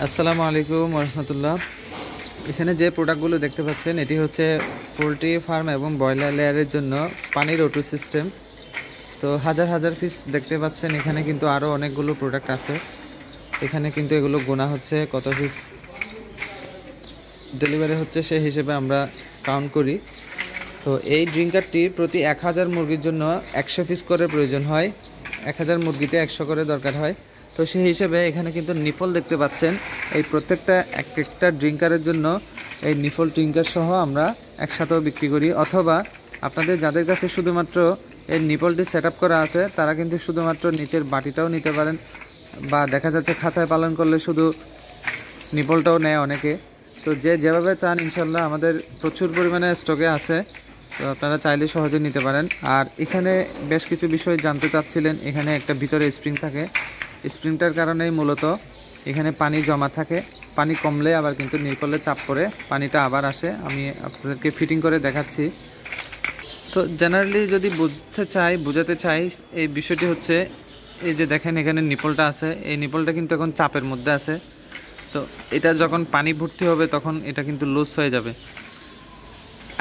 আসসালামু আলাইকুম রহমতুল্লাহ। এখানে যে প্রোডাক্টগুলো দেখতে পাচ্ছেন এটি হচ্ছে পোলট্রি ফার্ম এবং ব্রয়লার লেয়ারের জন্য পানির অটো সিস্টেম। তো হাজার হাজার পিস দেখতে পাচ্ছেন। এখানে কিন্তু আরও অনেকগুলো প্রোডাক্ট আছে। এখানে কিন্তু এগুলো গোনা হচ্ছে, কত পিস ডেলিভারি হচ্ছে সেই হিসেবে আমরা কাউন্ট করি। তো এই ড্রিঙ্কারটি প্রতি 1000 মুরগির জন্য 100 পিস করে প্রয়োজন হয়। 1000 মুরগিতে 100 করে দরকার হয়। তো সেই হিসেবে এখানে কিন্তু নিফল দেখতে পাচ্ছেন। এই প্রত্যেকটা একটা ড্রিঙ্কারের জন্য এই নিফল ড্রিঙ্কার সহ আমরা একসাথেও বিক্রি করি, অথবা আপনাদের যাদের কাছে শুধুমাত্র এই নিপলটি সেট করা আছে তারা কিন্তু শুধুমাত্র নিচের বাটিটাও নিতে পারেন, বা দেখা যাচ্ছে খাঁচায় পালন করলে শুধু নিপলটাও নেয় অনেকে। তো যে যেভাবে চান ইনশাল্লাহ আমাদের প্রচুর পরিমাণে স্টকে আছে, তো আপনারা চাইলে সহজে নিতে পারেন। আর এখানে বেশ কিছু বিষয় জানতে চাচ্ছিলেন। এখানে একটা ভিতরে স্প্রিং থাকে, স্প্রিংটার কারণেই মূলত এখানে পানি জমা থাকে। পানি কমলে আবার কিন্তু নিপলে চাপ পড়ে পানিটা আবার আসে। আমি আপনাদেরকে ফিটিং করে দেখাচ্ছি। তো জেনারেলি যদি বুঝাতে চাই এই বিষয়টি হচ্ছে, এই যে দেখেন এখানে নিপলটা আছে, এই নিপলটা কিন্তু এখন চাপের মধ্যে আছে। তো এটা যখন পানি ভর্তি হবে তখন এটা কিন্তু লুজ হয়ে যাবে,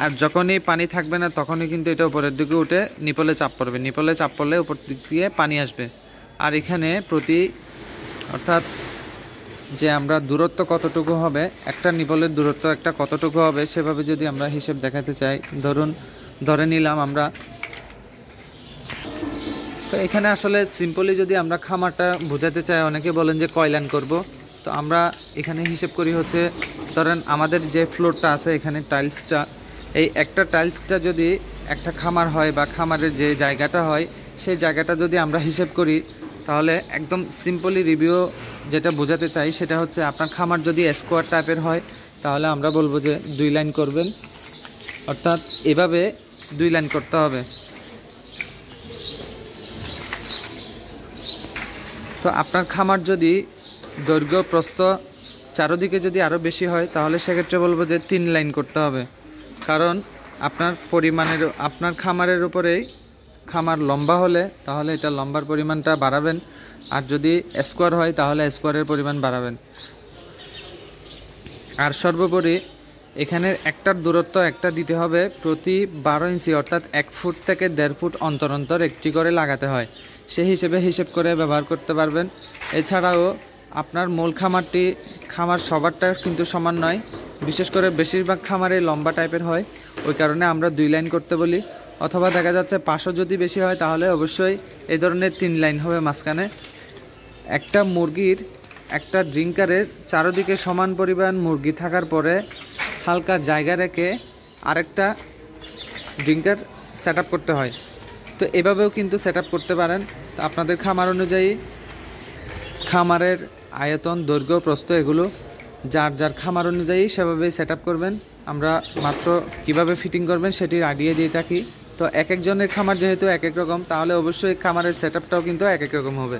আর যখনই পানি থাকবে না তখনই কিন্তু এটা উপরের দিকে উঠে নিপলে চাপ পড়বে। নিপলে চাপ পড়লে উপর দিক দিয়ে পানি আসবে। আর এখানে অর্থাৎ যে আমরা দূরত্ব কতটুকু হবে, একটা নিপলের দূরত্ব একটা কতটুকু হবে, সেভাবে যদি আমরা হিসেব দেখাতে চাই, ধরে নিলাম আমরা। তো এখানে আসলে সিম্পলি যদি আমরা খামারটা বোঝাতে চাই, অনেকে বলেন যে কয়লান করব। তো আমরা এখানে হিসেব করি হচ্ছে, ধরেন আমাদের যে ফ্লোরটা আছে এখানে টাইলসটা, এই একটা টাইলসটা যদি একটা খামার হয় বা খামারের যে জায়গাটা হয়, সেই জায়গাটা যদি আমরা হিসেব করি, তাহলে একদম সিম্পলি রিভিউ যেটা বোঝাতে চাই সেটা হচ্ছে, আপনার খামার যদি স্কোয়ার টাইপের হয় তাহলে আমরা বলবো যে 2 লাইন করবেন, অর্থাৎ এভাবে 2 লাইন করতে হবে। তো আপনার খামার যদি দৈর্ঘ্য প্রস্থ চারদিকে যদি আরও বেশি হয় তাহলে সেক্ষেত্রে বলবো যে 3 লাইন করতে হবে। কারণ আপনার খামারের উপরেই, খামার লম্বা হলে তাহলে এটা লম্বার পরিমাণটা বাড়াবেন, আর যদি স্কোয়ার হয় তাহলে স্কোয়ারের পরিমাণ বাড়াবেন। আর সর্বোপরি এখানে একটার দূরত্ব একটা দিতে হবে প্রতি 12 ইঞ্চি, অর্থাৎ 1 ফুট থেকে 1.5 ফুট অন্তর অন্তর একটি করে লাগাতে হয়। সেই হিসেব করে ব্যবহার করতে পারবেন। এছাড়াও আপনার মূল খামার সবারটা কিন্তু সমান নয়, বিশেষ করে বেশিরভাগ খামারে লম্বা টাইপের হয়, ওই কারণে আমরা 2 লাইন করতে বলি। অথবা দেখা যাচ্ছে 500 যদি বেশি হয় তাহলে অবশ্যই এই ধরনের 3 লাইন হবে মাঝখানে। একটা মুরগির একটা ড্রিঙ্কারের চারদিকে সমান পরিমাণ মুরগি থাকার পরে হালকা জায়গা রেখে আরেকটা ড্রিঙ্কার সেট করতে হয়। তো এভাবেও কিন্তু সেট করতে পারেন। তো আপনাদের খামার অনুযায়ী খামারের আয়তন, দৈর্ঘ্য, প্রস্থ এগুলো যার খামার অনুযায়ী সেভাবেই সেট করবেন। আমরা মাত্র কিভাবে ফিটিং করবেন সেটি আইডিয়া দিয়ে থাকি। তো এক একজনের খামার যেহেতু এক এক রকম, তাহলে অবশ্যই খামারের সেট কিন্তু এক এক রকম হবে।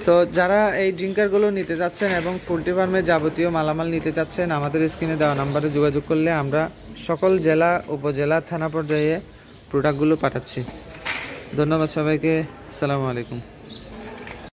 তো যারা এই ড্রিঙ্কারগুলো নিতে চাচ্ছেন এবং পোল্ট্রি ফার্মের যাবতীয় মালামাল নিতে চাচ্ছেন, আমাদের স্ক্রিনে দেওয়া নাম্বারে যোগাযোগ করলে আমরা সকল জেলা, উপজেলা, থানা পর্যায়ে প্রোডাক্টগুলো পাঠাচ্ছি। ধন্যবাদ সবাইকে। আসসালামু আলাইকুম।